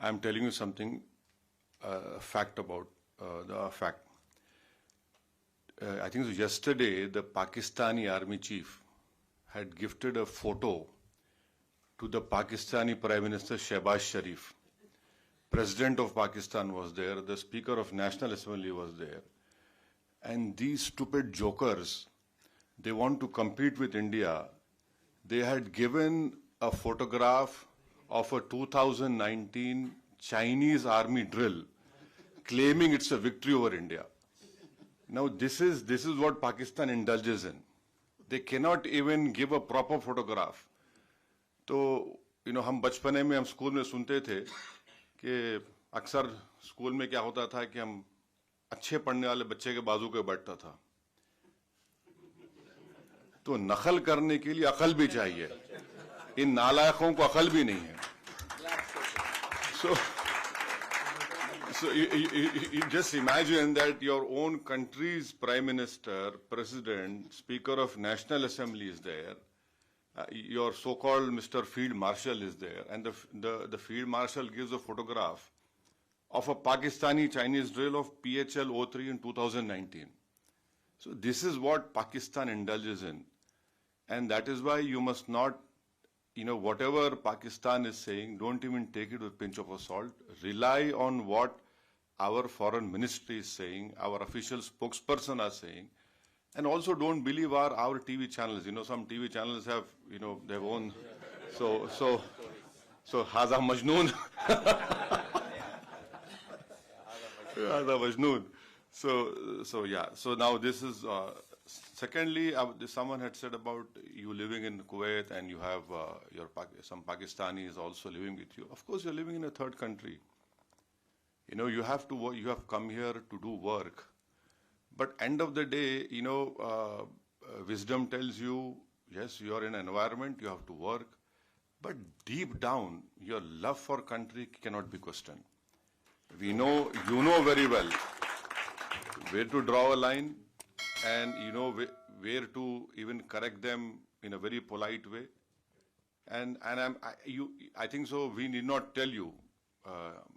I'm telling you something, fact about the fact. I think yesterday the Pakistani army chief had gifted a photo to the Pakistani Prime Minister Shehbaz Sharif. President of Pakistan was there, the Speaker of National Assembly was there. And these stupid jokers, they want to compete with India. They had given a photograph of a 2019 Chinese army drill, claiming it's a victory over India. Now this is what Pakistan indulges in. They cannot even give a proper photograph. तो हम बचपने में हम school में सुनते थे कि अक्सर स्कूल में क्या होता था कि हम अच्छे पढ़ने वाले बच्चे के बाजू पे बैठता था, तो नकल करने के लिए अकल भी चाहिए, इन नालायकों को अकल भी नहीं है. So you just imagine that your own country's Prime Minister, President, Speaker of National Assembly is there, your so-called Mr. Field Marshal is there, and the Field Marshal gives a photograph of a Pakistani Chinese drill of PHL-03 in 2019. So this is what Pakistan indulges in. And that is why you must not, whatever Pakistan is saying, don't even take it with a pinch of salt. Rely on what our foreign ministry is saying, our official spokesperson are saying. And also don't believe our TV channels. Some TV channels have, their own. So Haza Majnoon. Haza Majnoon. So yeah. So now this is, secondly, someone had said about you living in Kuwait and you have some Pakistanis also living with you. Of course, you're living in a third country. You have to work, you have come here to do work. But end of the day, wisdom tells you, yes, you are in an environment, you have to work. But deep down, your love for country cannot be questioned. You know very well where to draw a line, and you know where to even correct them in a very polite way. And I think so. We need not tell you,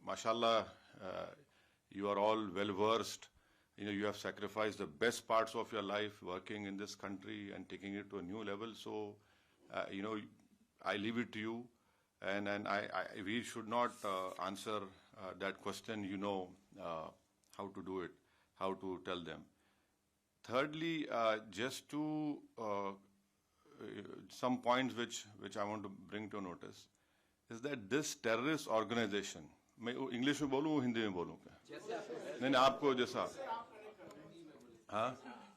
mashallah, you are all well versed. You have sacrificed the best parts of your life working in this country and taking it to a new level. So, I leave it to you, and we should not answer that question. How to do it, how to tell them. Thirdly, just to some points which I want to bring to notice is that this terrorist organization. मैं English में बोलूँ हिंदी में बोलूँ क्या? नहीं आपको जैसा हाँ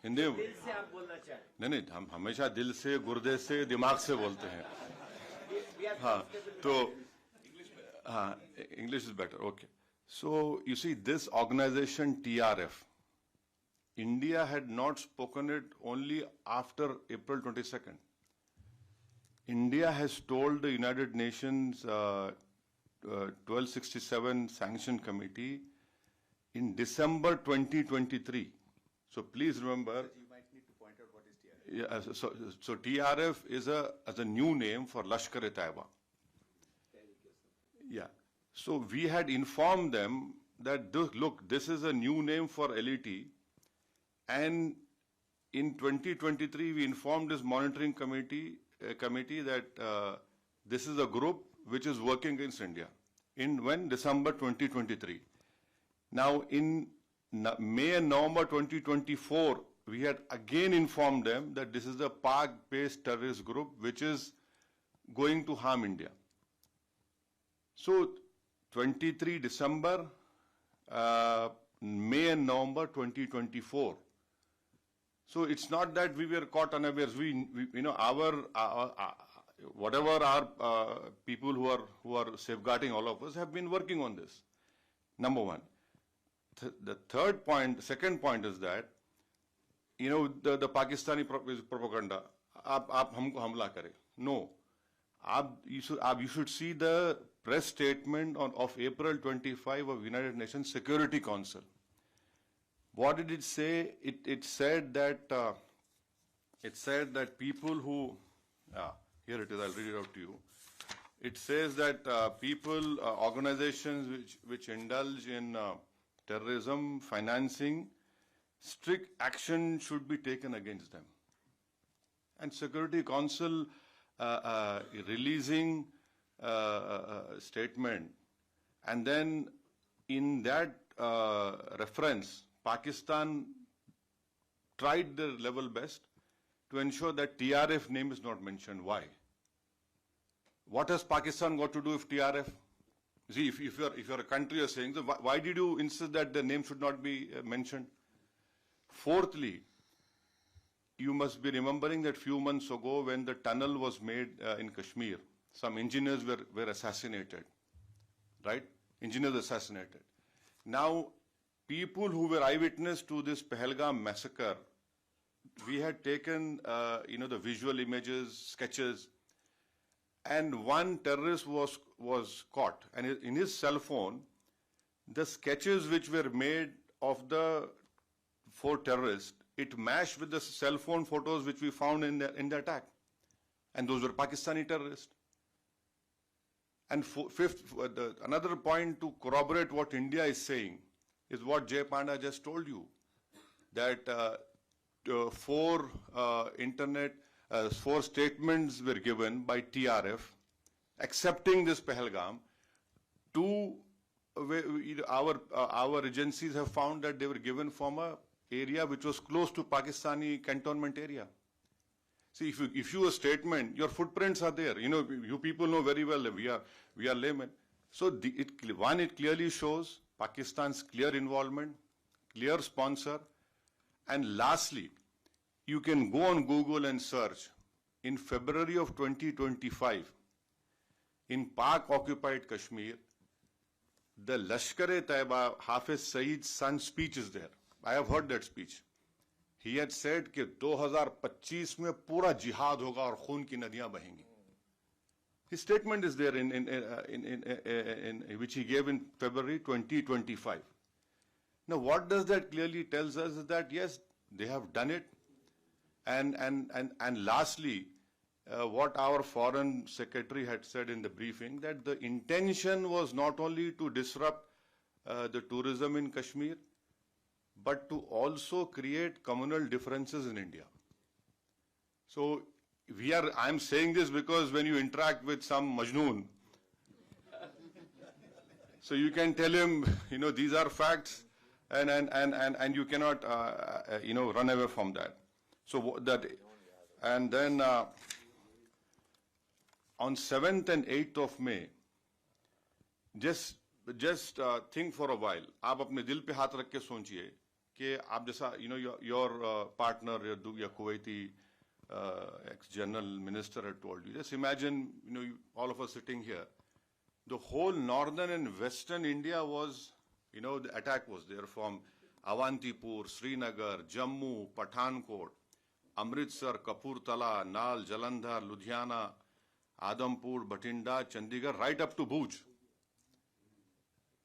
हिंदी में नहीं हम हमेशा दिल से गुर्दे से दिमाग से बोलते हैं हाँ तो हाँ English is better. Okay, so you see this organization TRF, India had not spoken it only after April 22nd. India has told the United Nations 1267 Sanction Committee in December 2023. So please remember. You might need to point out what is TRF. Yeah, so TRF is a new name for Lashkar-e-Taiba. Yeah. So we had informed them that look, this is a new name for LET, and in 2023 we informed this monitoring committee that this is a group which is working against India. In when? December 2023. Now in May and November 2024, we had again informed them that this is a Pak-based terrorist group which is going to harm India. So 23 December, May and November 2024. So it's not that we were caught unawares. Whatever our people who are safeguarding all of us have been working on this. Number one. The second point is that, the Pakistani propaganda, आप हमको हमला करें. No. You should see the press statement of April 25 of United Nations Security Council. What did it say? It said that people who, here it is, I'll read it out to you. It says that people, organizations which indulge in terrorism, financing, strict action should be taken against them. And Security Council releasing statement, and then in that reference, Pakistan tried their level best to ensure that TRF name is not mentioned. Why? What has Pakistan got to do with TRF? See, if you're a country, you're saying, so why did you insist that the name should not be mentioned? Fourthly, you must be remembering that few months ago when the tunnel was made in Kashmir, some engineers were assassinated, right? Engineers assassinated. Now, people who were eyewitness to this Pahalgam massacre, we had taken, the visual images, sketches, and one terrorist was caught. And in his cell phone, the sketches which were made of the 4 terrorists, it matched with the cell phone photos which we found in the attack. And those were Pakistani terrorists. And fifth, another point to corroborate what India is saying is what Jay Panda just told you, that 4 statements were given by TRF accepting this Pahalgam. Our agencies have found that they were given from a area which was close to Pakistani cantonment area. See, if you a statement, your footprints are there. You people know very well that we are laymen. So it clearly shows Pakistan's clear involvement, clear sponsor, and lastly, you can go on Google and search. In February of 2025, in Pak-occupied Kashmir, the Lashkar-e-Taiba Hafiz Saeed's son's speech is there. I have heard that speech. He had said कि 2025 में पूरा जिहाद होगा और खून की नदियां बहेंगी. His statement is there in which he gave in February 2025. Now, what does that clearly tells us is that yes, they have done it, and lastly, what our foreign secretary had said in the briefing, that the intention was not only to disrupt the tourism in Kashmir, but to also create communal differences in India. So I'm saying this because when you interact with some Majnoon, so you can tell him, these are facts, and you cannot, run away from that. So that, and then on 7th and 8th of May, just think for a while. आप अपने दिल पे हाथ रख के सोचिए कि आप जैसा, your partner, your Kuwaiti ex-general minister had told you. Just imagine, all of us sitting here. The whole northern and western India was, the attack was there from Avantipur, Srinagar, Jammu, Pathankot, Amritsar, Kapurthala, Nal, Jalandhar, Ludhiana, Adampur, Bathinda, Chandigarh, right up to Bhuj.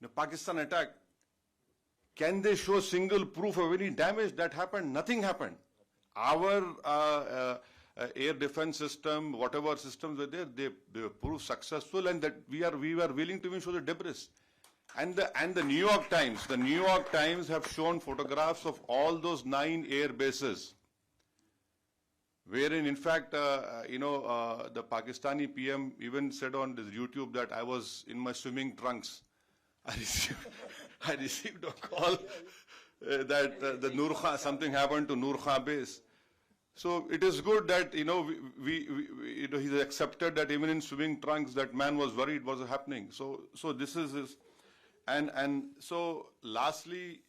The Pakistan attack, can they show single proof of any damage that happened? Nothing happened. Our air defense system, whatever systems were there, they proved successful, and that we were willing to even show the debris. And the New York Times have shown photographs of all those 9 air bases, wherein, in fact, the Pakistani PM even said on this YouTube that I was in my swimming trunks. I received a call that the Nur Khan, something happened to Nur Khan base. So it is good that, he's accepted that even in swimming trunks, that man was worried what was happening. So this is his, and so lastly,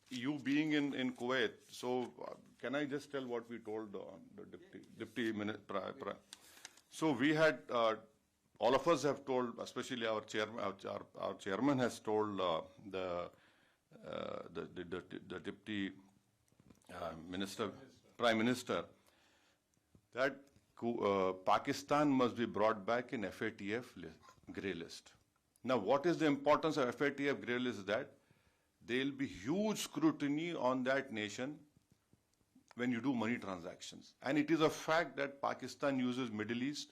you being in Kuwait, so can I just tell what we told the deputy minister? So we had, all of us have told, especially our chairman has told the deputy minister, prime minister, that Pakistan must be brought back in FATF grey list. Now, what is the importance of FATF grey list? Is that there will be huge scrutiny on that nation when you do money transactions. And it is a fact that Pakistan uses Middle East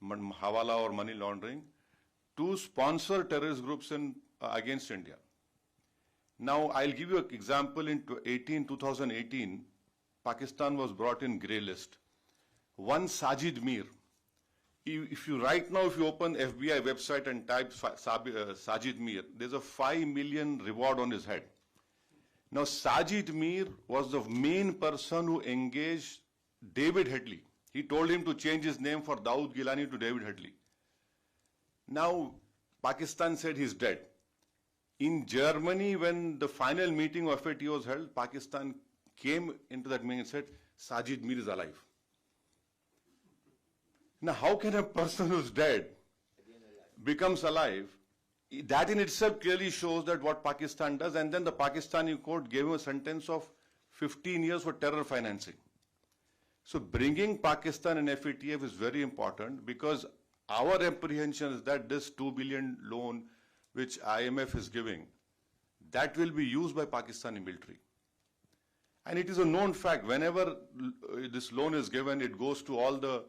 hawala or money laundering, to sponsor terrorist groups against India. Now, I'll give you an example. In 2018, Pakistan was brought in grey list. One Sajid Mir. If you open FBI website and type Sajid Mir, there's a 5 million reward on his head. Now, Sajid Mir was the main person who engaged David Headley. He told him to change his name for Dawood Gilani to David Headley. Now, Pakistan said he's dead. In Germany, when the final meeting of FAT was held, Pakistan came into that meeting and said, Sajid Mir is alive. Now, how can a person who's dead becomes alive? That in itself clearly shows that what Pakistan does, and then the Pakistani court gave him a sentence of 15 years for terror financing. So bringing Pakistan and FATF is very important, because our apprehension is that this 2 billion loan which IMF is giving, that will be used by Pakistani military. And it is a known fact, whenever this loan is given, it goes to all the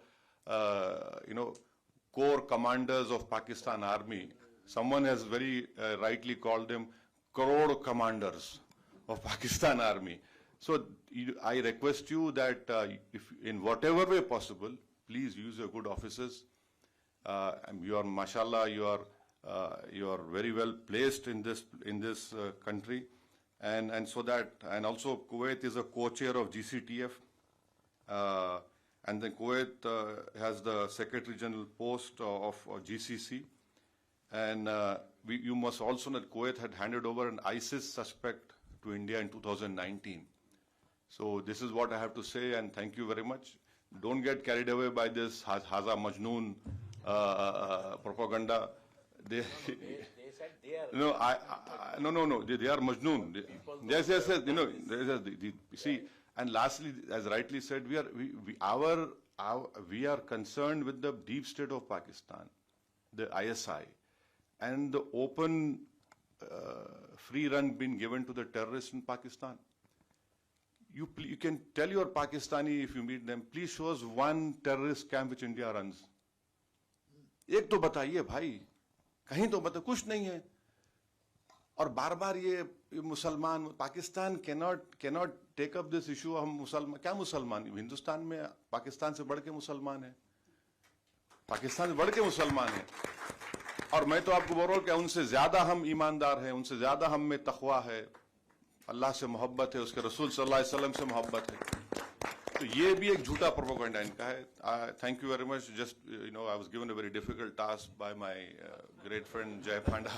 core commanders of Pakistan Army. Someone has very rightly called them crore commanders of Pakistan Army. So I request you that if in whatever way possible, please use your good offices. You are, mashallah, you are very well placed in this country, and so that, and also Kuwait is a co-chair of GCTF, and then Kuwait has the Secretary General post of GCC, and you must also know that Kuwait had handed over an ISIS suspect to India in 2019. So this is what I have to say, and thank you very much. Don't get carried away by this Haza Majnoon propaganda. They said they are. No. They are Majnoon. Yes. See, and lastly, as rightly said, we are concerned with the deep state of Pakistan, the ISI, and the open free run being given to the terrorists in Pakistan. You can tell your Pakistani, if you meet them, please show us one terrorist camp which India runs. एक तो बताइए भाई, कहीं तो बताइए, कुछ नहीं है. और बार-बार ये मुसलमान, Pakistan cannot take up this issue. हम मुसलमान, क्या मुसलमान? हिंदुस्तान में पाकिस्तान से बढ़ के मुसलमान है, पाकिस्तान से बढ़ के मुसलमान है. और मैं तो आपको बोल रहा हूँ कि उनसे ज्यादा हम ईमानदार हैं, उनसे ज्यादा हम में तक़वा है, अल्लाह से मोहब्बत है, उसके रसूल सल्लल्लाहु अलैहि वसल्लम से मोहब्बत है. तो ये भी एक झूठा प्रोपेगेंडा इनका है. Thank you very much. Just I was given a very difficult task by my great friend Jay Panda.